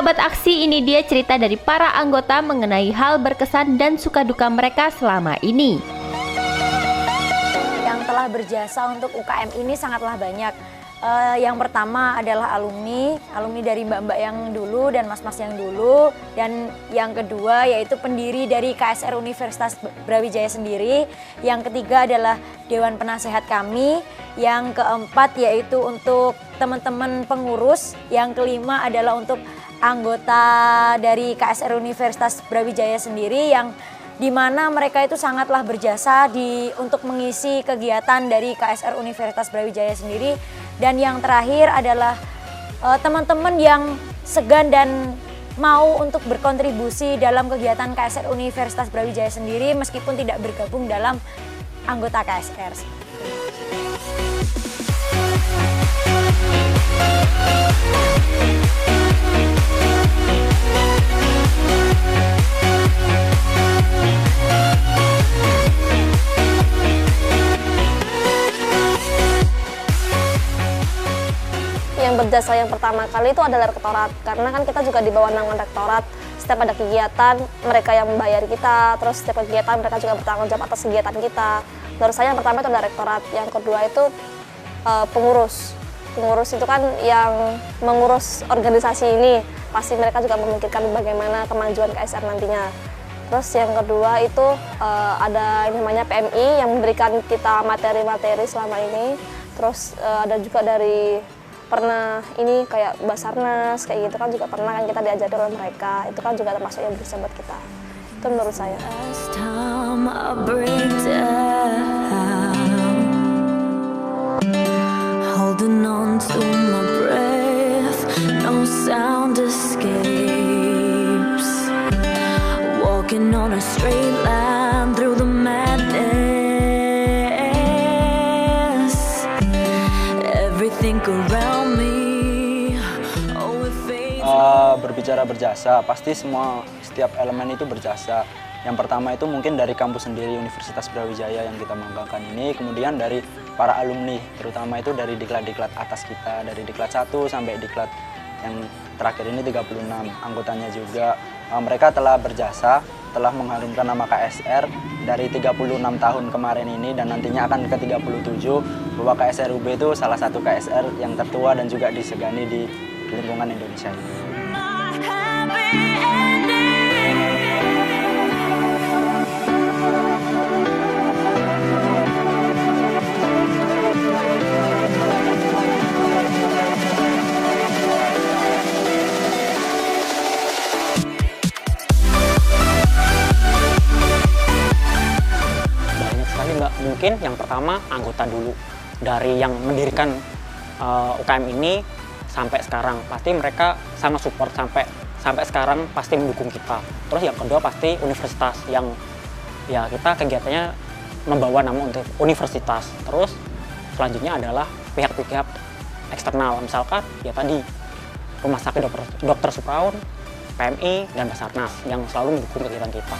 Sahabat Aksi, ini dia cerita dari para anggota mengenai hal berkesan dan suka duka mereka selama ini. Yang telah berjasa untuk UKM ini sangatlah banyak. Yang pertama adalah alumni dari mbak-mbak yang dulu dan mas-mas yang dulu. Dan yang kedua yaitu pendiri dari KSR Universitas Brawijaya sendiri. Yang ketiga adalah Dewan Penasehat kami. Yang keempat yaitu untuk teman-teman pengurus. Yang kelima adalah untuk anggota dari KSR Universitas Brawijaya sendiri yang dimana mereka itu sangatlah berjasa untuk mengisi kegiatan dari KSR Universitas Brawijaya sendiri. Dan yang terakhir adalah teman-teman yang segan dan mau untuk berkontribusi dalam kegiatan KSR Universitas Brawijaya sendiri meskipun tidak bergabung dalam anggota KSR. Yang berjasa yang pertama kali itu adalah rektorat, karena kan kita juga di bawah naungan rektorat. Setiap ada kegiatan mereka yang membayar kita, terus setiap kegiatan mereka juga bertanggung jawab atas kegiatan kita. Menurut saya yang pertama itu adalah rektorat, yang kedua itu pengurus itu kan yang mengurus organisasi ini, pasti mereka juga memikirkan bagaimana kemajuan KSR nantinya. Terus yang kedua itu ada yang namanya PMI yang memberikan kita materi-materi selama ini. Terus ada juga dari pernah ini kayak Basarnas kayak gitu kan juga pernah kan kita diajari oleh mereka, itu kan juga termasuk yang berjasa buat kita. Itu menurut saya. Holding on to my breath, no sound escapes. Walking on a straight line through the madness. Everything around me. Berbicara berjasa, pasti setiap elemen itu berjasa. Yang pertama itu mungkin dari kampus sendiri, Universitas Brawijaya yang kita banggakan ini, kemudian dari para alumni, terutama itu dari diklat-diklat atas kita, dari diklat 1 sampai diklat yang terakhir ini 36 anggotanya juga. Mereka telah berjasa, telah mengharumkan nama KSR dari 36 tahun kemarin ini dan nantinya akan ke 37, bahwa KSR UB itu salah satu KSR yang tertua dan juga disegani di lingkungan Indonesia ini. Mungkin yang pertama anggota dulu, dari yang mendirikan UKM ini sampai sekarang pasti mereka sangat support, sampai sekarang pasti mendukung kita. Terus yang kedua pasti universitas yang ya kita kegiatannya membawa nama untuk universitas. Terus selanjutnya adalah pihak-pihak eksternal, misalkan ya tadi Rumah Sakit Dr. Supraun, PMI, dan Basarnas yang selalu mendukung kegiatan kita.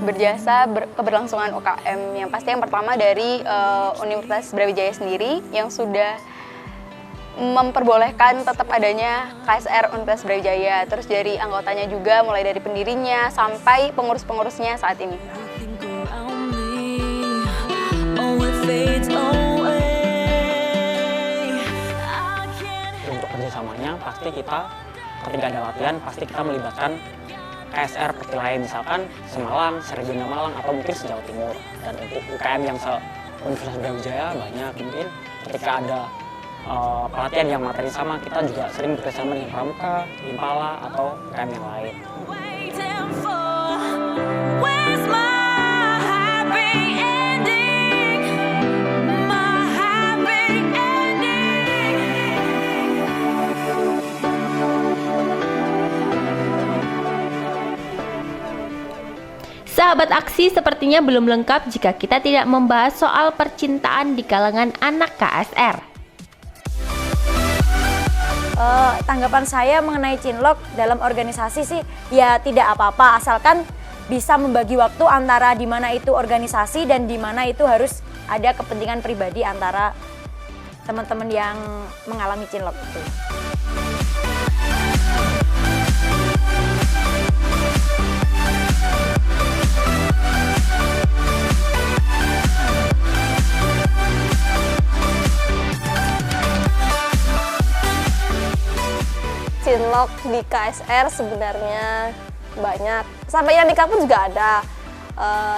Berjasa keberlangsungan UKM yang pasti yang pertama dari Universitas Brawijaya sendiri yang sudah memperbolehkan tetap adanya KSR Universitas Brawijaya, terus dari anggotanya juga mulai dari pendirinya sampai pengurus-pengurusnya saat ini. Untuk kerjasamanya pasti kita ketika ada latihan pasti kita melibatkan KSR seperti lain, misalkan Semalang, Seregional Malang, atau mungkin se-Jawa Timur. Dan untuk UKM yang Universitas Brawijaya banyak, mungkin ketika ada pelatihan yang materi sama, kita juga sering bekerjasama dengan Pramuka, Impala, atau UKM yang lain. Sahabat aksi, sepertinya belum lengkap jika kita tidak membahas soal percintaan di kalangan anak KSR. Tanggapan saya mengenai cinlok dalam organisasi sih ya tidak apa-apa, asalkan bisa membagi waktu antara di mana itu organisasi dan di mana itu harus ada kepentingan pribadi antara teman-teman yang mengalami cinlok itu. Cinlok di KSR sebenarnya banyak. Sampai yang nikah pun juga ada.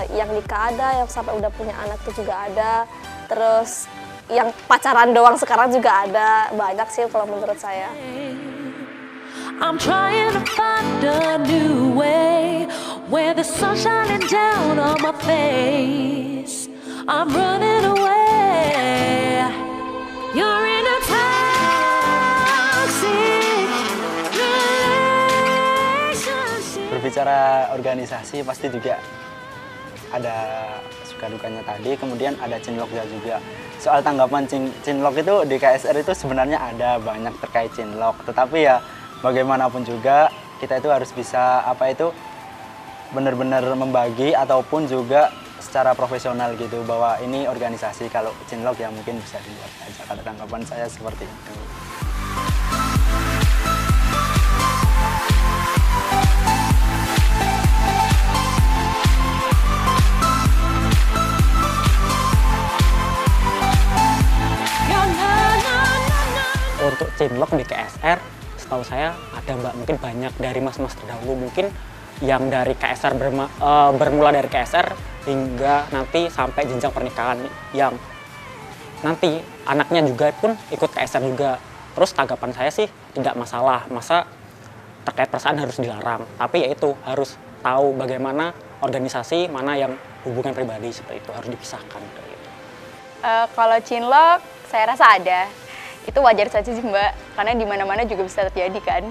Yang nikah ada, yang sampai udah punya anak tuh juga ada. Terus yang pacaran doang sekarang juga ada. Banyak sih kalau menurut saya. I'm trying to find a new way where the sun's shining down on my face. I'm running away. You're in a toxic relationship. Berbicara organisasi pasti juga ada suka dukanya tadi, kemudian ada cinloknya juga. Soal tanggapan cinlok itu di KSR itu sebenarnya ada banyak terkait cinlok, tetapi ya bagaimanapun juga kita itu harus bisa benar-benar membagi ataupun juga secara profesional gitu bahwa ini organisasi. Kalau cinlok ya mungkin bisa dilihat aja. Kalau tanggapan saya seperti itu. Untuk cinlok di KSR, setahu saya ada Mbak, mungkin banyak dari mas-mas terdahulu, mungkin yang dari KSR bermula dari KSR hingga nanti sampai jenjang pernikahan yang nanti anaknya juga pun ikut KSR juga. Terus tanggapan saya sih tidak masalah, masa terkait perasaan harus dilarang, tapi yaitu harus tahu bagaimana organisasi, mana yang hubungan pribadi seperti itu harus dipisahkan. Kalau cinlok, saya rasa ada. Itu wajar saja sih Mbak, karena di mana-mana juga bisa terjadi kan.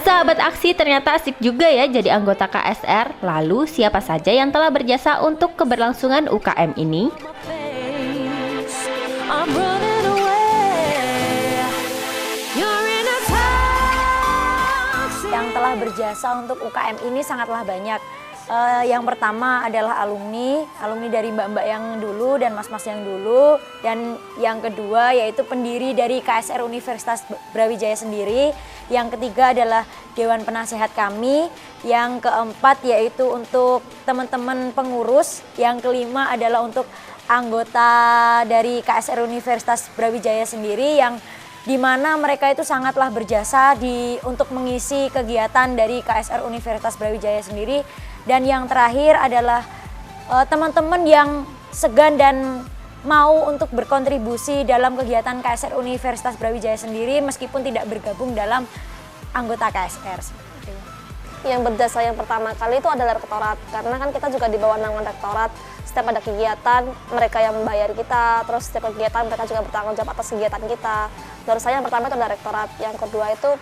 Sahabat aksi, ternyata asik juga ya jadi anggota KSR. Lalu siapa saja yang telah berjasa untuk keberlangsungan UKM ini? I'm running away. You're in a toxic. Yang telah berjasa untuk UKM ini sangatlah banyak. Yang pertama adalah alumni dari mbak-mbak yang dulu dan mas-mas yang dulu. Dan yang kedua yaitu pendiri dari KSR Universitas Brawijaya sendiri. Yang ketiga adalah Dewan Penasehat kami. Yang keempat yaitu untuk teman-teman pengurus. Yang kelima adalah untuk anggota dari KSR Universitas Brawijaya sendiri yang dimana mereka itu sangatlah berjasa untuk mengisi kegiatan dari KSR Universitas Brawijaya sendiri. Dan yang terakhir adalah teman-teman yang segan dan mau untuk berkontribusi dalam kegiatan KSR Universitas Brawijaya sendiri meskipun tidak bergabung dalam anggota KSR. Yang berjasa yang pertama kali itu adalah rektorat, karena kan kita juga di bawah naungan rektorat. Setiap ada kegiatan, mereka yang membayar kita, terus setiap kegiatan mereka juga bertanggung jawab atas kegiatan kita. Menurut saya yang pertama itu adalah rektorat, yang kedua itu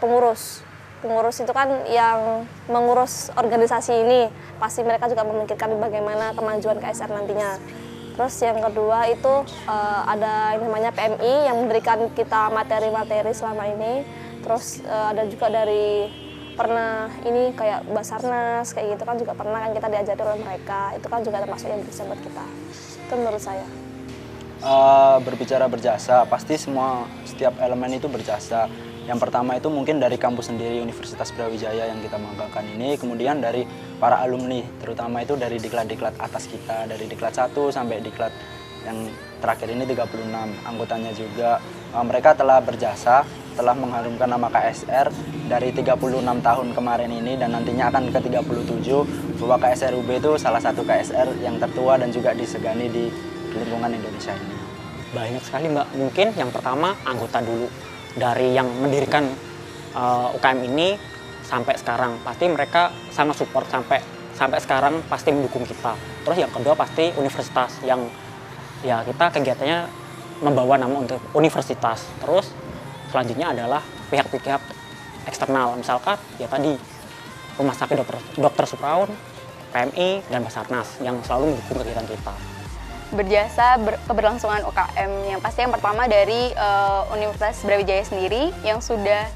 pengurus. Pengurus itu kan yang mengurus organisasi ini, pasti mereka juga memikirkan bagaimana kemajuan KSR nantinya. Terus yang kedua itu ada yang namanya PMI yang memberikan kita materi-materi selama ini. Terus ada juga dari pernah ini kayak Basarnas kayak gitu kan juga pernah kan kita diajari oleh mereka. Itu kan juga termasuk yang bisa buat kita. Itu menurut saya. Berbicara berjasa, pasti setiap elemen itu berjasa. Yang pertama itu mungkin dari kampus sendiri Universitas Brawijaya yang kita banggakan ini, kemudian dari para alumni, terutama itu dari diklat-diklat atas kita, dari diklat 1 sampai diklat yang terakhir ini 36 anggotanya juga. Mereka telah berjasa, telah mengharumkan nama KSR dari 36 tahun kemarin ini dan nantinya akan ke 37, bahwa KSR UB itu salah satu KSR yang tertua dan juga disegani di lingkungan Indonesia ini. Banyak sekali Mbak, mungkin yang pertama anggota dulu. Dari yang mendirikan UKM ini sampai sekarang, pasti mereka sangat support sampai sampai sekarang pasti mendukung kita. Terus yang kedua pasti universitas yang ya kita kegiatannya membawa nama untuk universitas. Terus selanjutnya adalah pihak-pihak eksternal, misalkan ya tadi Rumah Sakit Dr. Supraun, PMI, dan Basarnas yang selalu mendukung kegiatan kita. Berjasa keberlangsungan UKM yang pasti yang pertama dari Universitas Brawijaya sendiri yang sudah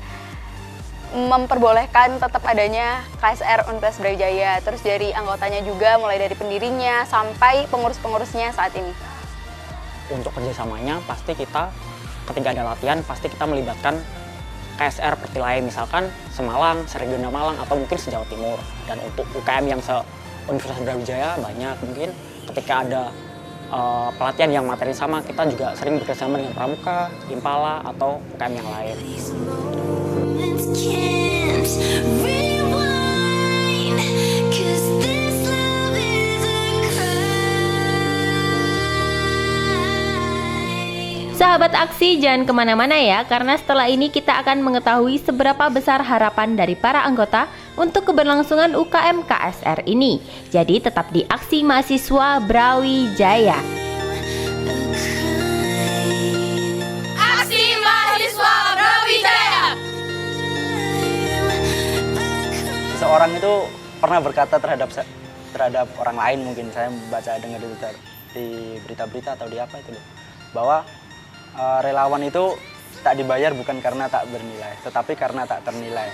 memperbolehkan tetap adanya KSR Universitas Brawijaya, terus dari anggotanya juga mulai dari pendirinya sampai pengurus-pengurusnya saat ini. Untuk kerjasamanya pasti kita ketika ada latihan pasti kita melibatkan KSR pertilain, misalkan Semalang, Seregional Malang, atau mungkin se-Jawa Timur. Dan untuk UKM yang se-Universitas Brawijaya banyak, mungkin ketika ada pelatihan yang materi sama, kita juga sering bekerjasama dengan Pramuka, Impala, atau UKM yang lain. Sahabat Aksi, jangan kemana-mana ya, karena setelah ini kita akan mengetahui seberapa besar harapan dari para anggota untuk keberlangsungan UKM KSR ini. Jadi tetap di Aksi Mahasiswa Brawijaya. Aksi Mahasiswa Brawijaya. Seorang itu pernah berkata terhadap orang lain, mungkin saya dengar di berita-berita atau di apa itu loh, bahwa relawan itu tak dibayar bukan karena tak bernilai, tetapi karena tak ternilai.